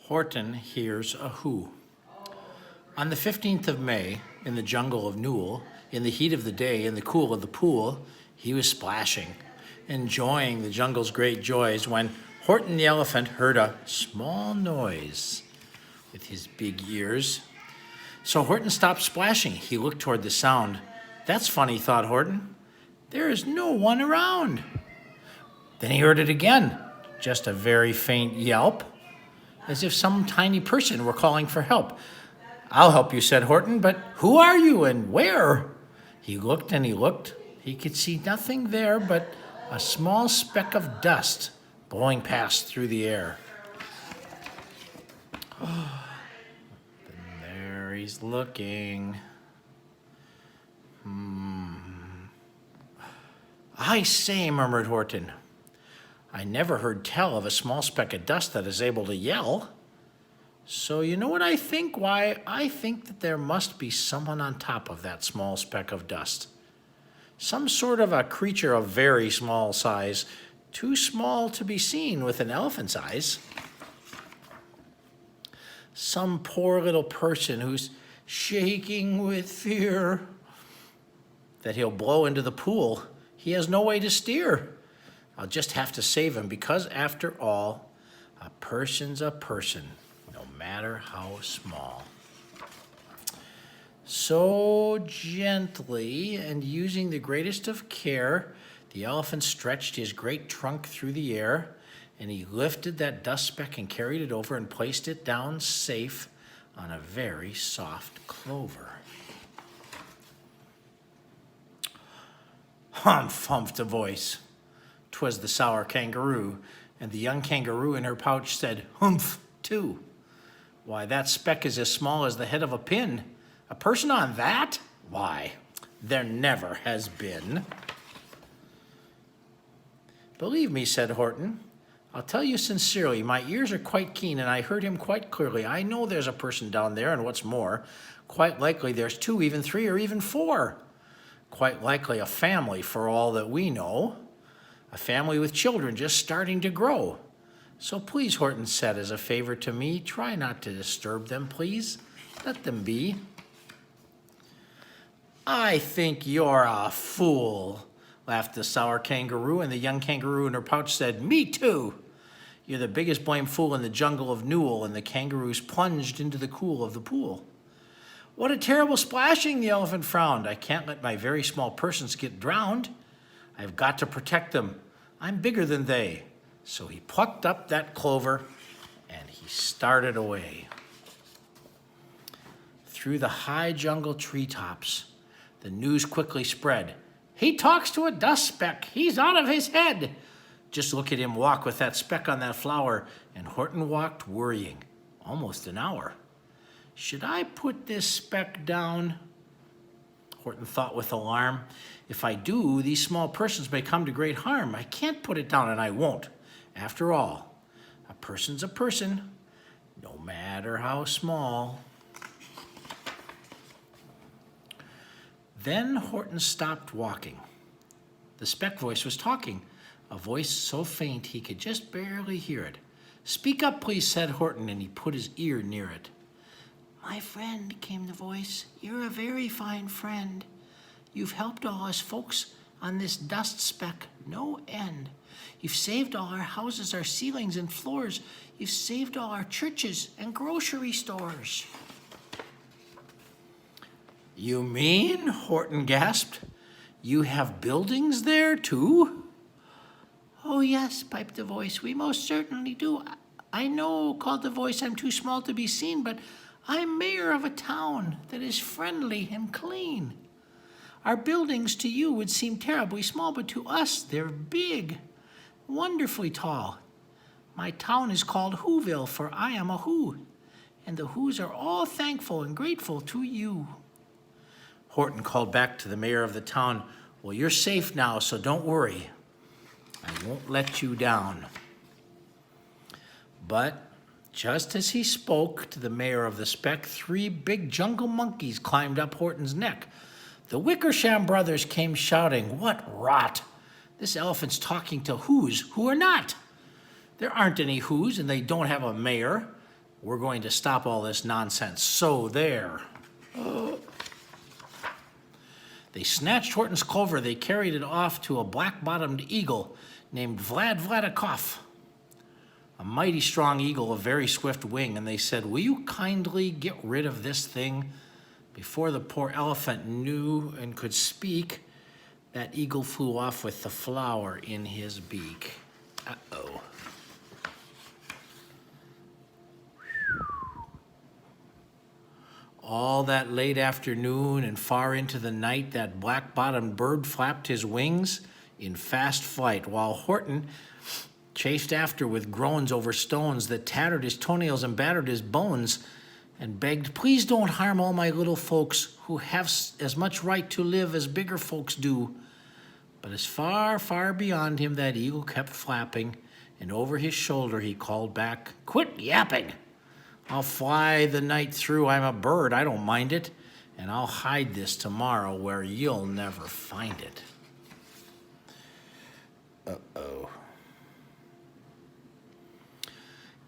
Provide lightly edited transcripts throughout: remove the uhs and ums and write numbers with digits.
Horton hears a who. On the 15th of May, in the jungle of Newell, in the heat of the day, in the cool of the pool, he was splashing, enjoying the jungle's great joys, when Horton the elephant heard a small noise with his big ears. So Horton stopped splashing. He looked toward the sound. That's funny, thought Horton. There is no one around. Then he heard it again, just a very faint yelp, as if some tiny person were calling for help. I'll help you, said Horton, but who are you and where? He looked and he looked. He could see nothing there but a small speck of dust blowing past through the air. There he's looking. I say, murmured Horton, I never heard tell of a small speck of dust that is able to yell. So you know what I think? Why, I think that there must be someone on top of that small speck of dust. Some sort of a creature of very small size, too small to be seen with an elephant's eyes. Some poor little person who's shaking with fear that he'll blow into the pool. He has no way to steer. I'll just have to save him because, after all, a person's a person, no matter how small. So gently and using the greatest of care, the elephant stretched his great trunk through the air, and he lifted that dust speck and carried it over and placed it down safe on a very soft clover. Humph, humphed a voice. 'Twas the sour kangaroo, and the young kangaroo in her pouch said, humph, too. Why, that speck is as small as the head of a pin. A person on that? Why, there never has been. Believe me, said Horton, I'll tell you sincerely, my ears are quite keen and I heard him quite clearly. I know there's a person down there, and what's more, quite likely there's 2, even 3, or even 4. Quite likely a family for all that we know. A family with children just starting to grow. So please, Horton said, as a favor to me, try not to disturb them, please. Let them be. I think you're a fool, laughed the sour kangaroo, and the young kangaroo in her pouch said, me too. You're the biggest blamed fool in the jungle of Newell, and the kangaroos plunged into the cool of the pool. What a terrible splashing, the elephant frowned. I can't let my very small persons get drowned. I've got to protect them. I'm bigger than they. So he plucked up that clover and he started away. Through the high jungle treetops, the news quickly spread. He talks to a dust speck. He's out of his head. Just look at him walk with that speck on that flower. And Horton walked worrying, almost an hour. Should I put this speck down? Horton thought with alarm. If I do, these small persons may come to great harm. I can't put it down, and I won't. After all, a person's a person, no matter how small. Then Horton stopped walking. The speck voice was talking, a voice so faint he could just barely hear it. Speak up, please, said Horton, and he put his ear near it. My friend, came the voice, you're a very fine friend. You've helped all us folks on this dust speck, no end. You've saved all our houses, our ceilings and floors. You've saved all our churches and grocery stores. You mean, Horton gasped, you have buildings there too? Oh yes, piped the voice, we most certainly do. I know, called the voice, I'm too small to be seen, but I'm mayor of a town that is friendly and clean. Our buildings to you would seem terribly small, but to us they're big, wonderfully tall. My town is called Whoville, for I am a Who, and the Whos are all thankful and grateful to you. Horton called back to the mayor of the town, well, you're safe now, so don't worry. I won't let you down. But just as he spoke to the mayor of the speck, 3 big jungle monkeys climbed up Horton's neck. The Wickersham brothers came shouting, what rot! This elephant's talking to Whos who are not. There aren't any Whos, and they don't have a mayor. We're going to stop all this nonsense. So there. They snatched Horton's clover. They carried it off to a black-bottomed eagle named Vlad Vladikov, a mighty strong eagle of very swift wing. And they said, will you kindly get rid of this thing? Before the poor elephant knew and could speak, that eagle flew off with the flower in his beak. Uh-oh. All that late afternoon and far into the night, that black-bottomed bird flapped his wings in fast flight, while Horton chased after with groans over stones that tattered his toenails and battered his bones, and begged, please don't harm all my little folks who have as much right to live as bigger folks do. But as far, far beyond him, that eagle kept flapping, and over his shoulder he called back, quit yapping. I'll fly the night through. I'm a bird. I don't mind it. And I'll hide this tomorrow where you'll never find it. Uh-oh.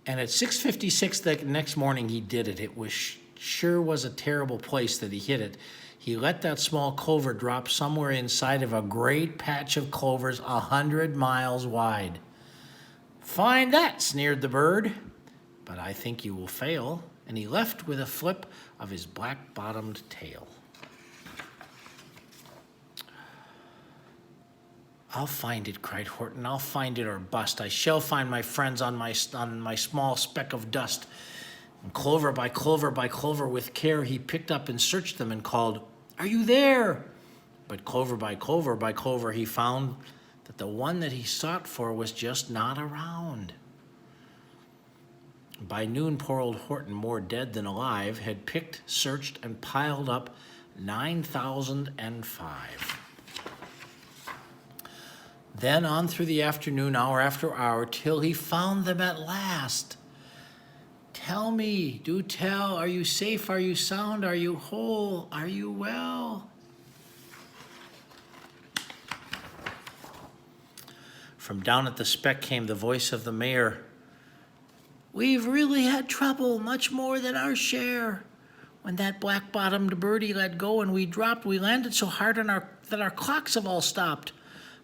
And at 6:56 the next morning, he did it. It was sure was a terrible place that he hit it. He let that small clover drop somewhere inside of a great patch of clovers 100 miles wide. Find that, sneered the bird. But I think you will fail. And he left with a flip of his black-bottomed tail. I'll find it, cried Horton. I'll find it or bust. I shall find my friends on my small speck of dust. And clover by clover by clover, with care, he picked up and searched them and called, are you there? But clover by clover by clover, he found that the one that he sought for was just not around. By noon, poor old Horton, more dead than alive, had picked, searched, and piled up 9,005. Then on through the afternoon, hour after hour, till he found them at last. Tell me, do tell, are you safe, are you sound, are you whole, are you well? From down at the speck came the voice of the mayor. We've really had trouble, much more than our share. When that black-bottomed birdie let go and we dropped, we landed so hard on that our clocks have all stopped.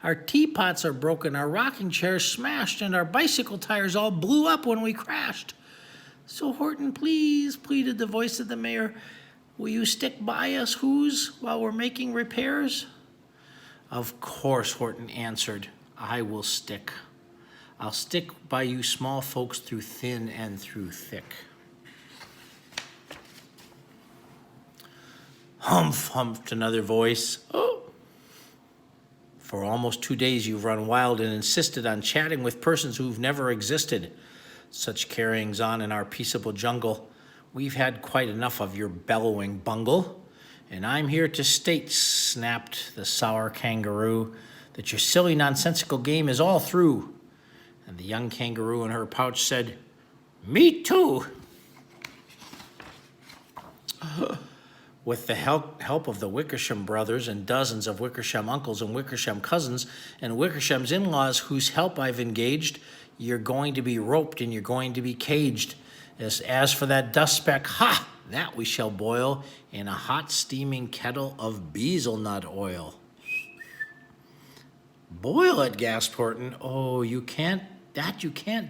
Our teapots are broken, our rocking chairs smashed, and our bicycle tires all blew up when we crashed. So Horton, please, pleaded the voice of the mayor, will you stick by us, while we're making repairs? Of course, Horton answered, I will stick. I'll stick by you small folks through thin and through thick. Humph, humphed another voice. Oh. For almost 2 days you've run wild and insisted on chatting with persons who've never existed. Such carryings on in our peaceable jungle. We've had quite enough of your bellowing bungle. And I'm here to state, snapped the sour kangaroo, that your silly nonsensical game is all through. And the young kangaroo in her pouch said, me too. With the help of the Wickersham brothers and dozens of Wickersham uncles and Wickersham cousins and Wickersham's in-laws whose help I've engaged, you're going to be roped and you're going to be caged. As for that dust speck, ha! That we shall boil in a hot steaming kettle of bezelnut oil. Boil it, gasped Horton. Oh, you can't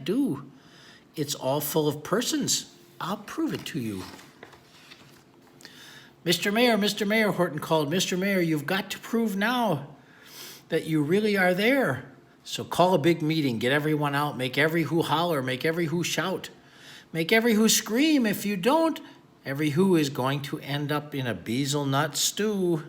do. It's all full of persons. I'll prove it to you. Mr. Mayor, Horton called. Mr. Mayor, you've got to prove now that you really are there. So call a big meeting, get everyone out, make every who holler, make every who shout, make every who scream. If you don't, every who is going to end up in a bezelnut stew.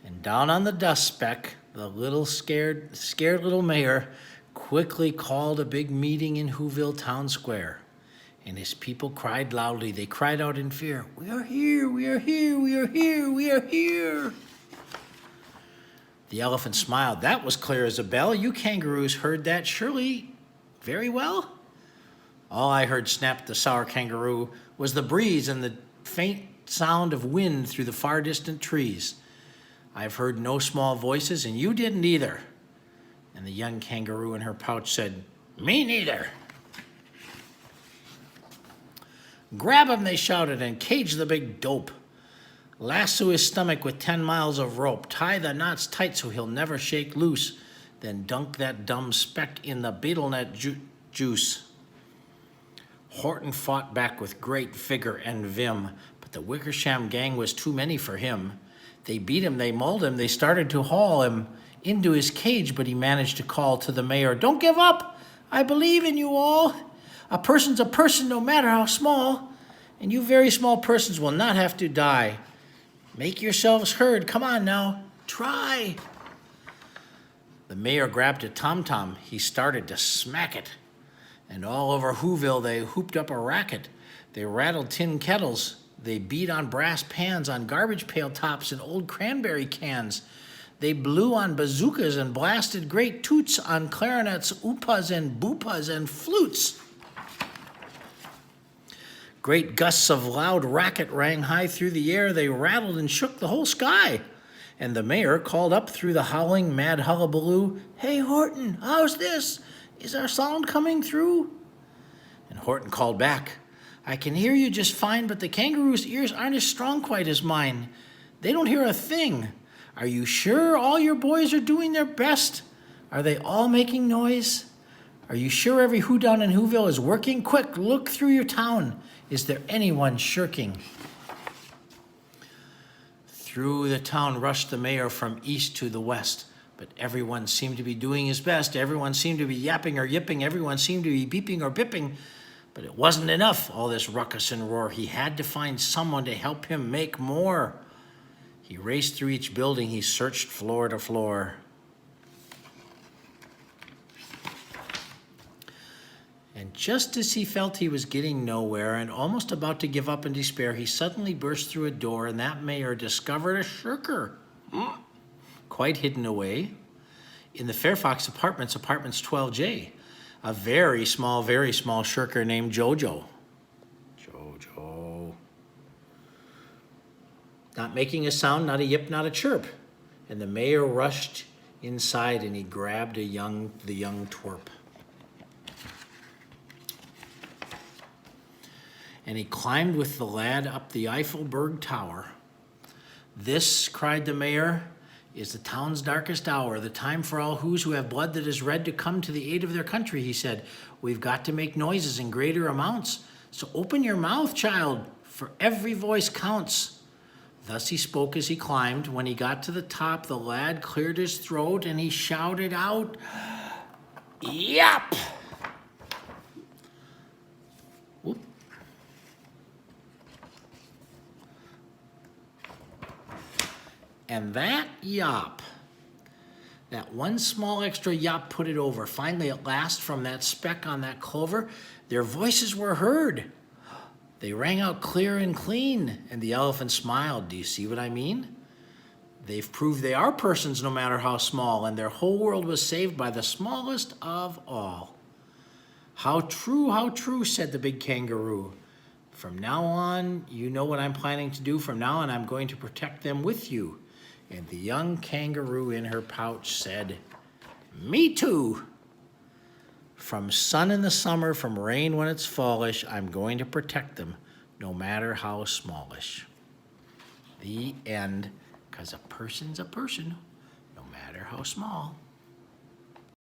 And down on the dust speck, the little scared little mayor quickly called a big meeting in Whoville Town Square. And his people cried loudly. They cried out in fear, we are here, we are here, we are here, we are here. The elephant smiled. That was clear as a bell. You kangaroos heard that surely very well. All I heard, snapped the sour kangaroo, was the breeze and the faint sound of wind through the far distant trees. I've heard no small voices, and you didn't either. And the young kangaroo in her pouch said, Me neither. Grab him, they shouted, and cage the big dope. Lasso his stomach with 10 miles of rope. Tie the knots tight so he'll never shake loose. Then dunk that dumb speck in the beetle net juice. Horton fought back with great vigor and vim, but the Wickersham gang was too many for him. They beat him, they mauled him, they started to haul him into his cage, but he managed to call to the mayor, "Don't give up! I believe in you all. A person's a person no matter how small, and you very small persons will not have to die. Make yourselves heard. Come on now, try." The mayor grabbed a tom-tom. He started to smack it. And all over Whoville they hooped up a racket. They rattled tin kettles. They beat on brass pans, on garbage pail tops and old cranberry cans. They blew on bazookas and blasted great toots on clarinets, oopas and boopas and flutes. Great gusts of loud racket rang high through the air. They rattled and shook the whole sky. And the mayor called up through the howling, mad hullabaloo, "Hey, Horton, how's this? Is our sound coming through?" And Horton called back, "I can hear you just fine, but the kangaroo's ears aren't as strong quite as mine. They don't hear a thing. Are you sure all your boys are doing their best? Are they all making noise? Are you sure every who down in Whoville is working? Quick, look through your town. Is there anyone shirking?" Through the town rushed the mayor from east to the west, but everyone seemed to be doing his best. Everyone seemed to be yapping or yipping. Everyone seemed to be beeping or bipping. But it wasn't enough, all this ruckus and roar. He had to find someone to help him make more. He raced through each building. He searched floor to floor. And just as he felt he was getting nowhere and almost about to give up in despair, he suddenly burst through a door, and that mayor discovered a shirker, quite hidden away, in the Fairfax Apartments, Apartments 12J, a very small shirker named Jojo. Jojo. Not making a sound, not a yip, not a chirp. And the mayor rushed inside and he grabbed the young twerp. And he climbed with the lad up the Eiffelberg Tower. "This," cried the mayor, "is the town's darkest hour, the time for all who have blood that is red to come to the aid of their country," he said. "We've got to make noises in greater amounts. So open your mouth, child, for every voice counts." Thus he spoke as he climbed. When he got to the top, the lad cleared his throat and he shouted out, "Yap!" Whoop. And that yop, that one small extra yop put it over. Finally, at last, from that speck on that clover, their voices were heard. They rang out clear and clean, and the elephant smiled. Do you see what I mean? They've proved they are persons no matter how small, and their whole world was saved by the smallest of all. How true, said the big kangaroo. From now on, you know what I'm planning to do. From now on, I'm going to protect them with you. And the young kangaroo in her pouch said, "Me too. From sun in the summer, from rain when it's fallish, I'm going to protect them, no matter how smallish." The end, 'cause a person's a person, no matter how small.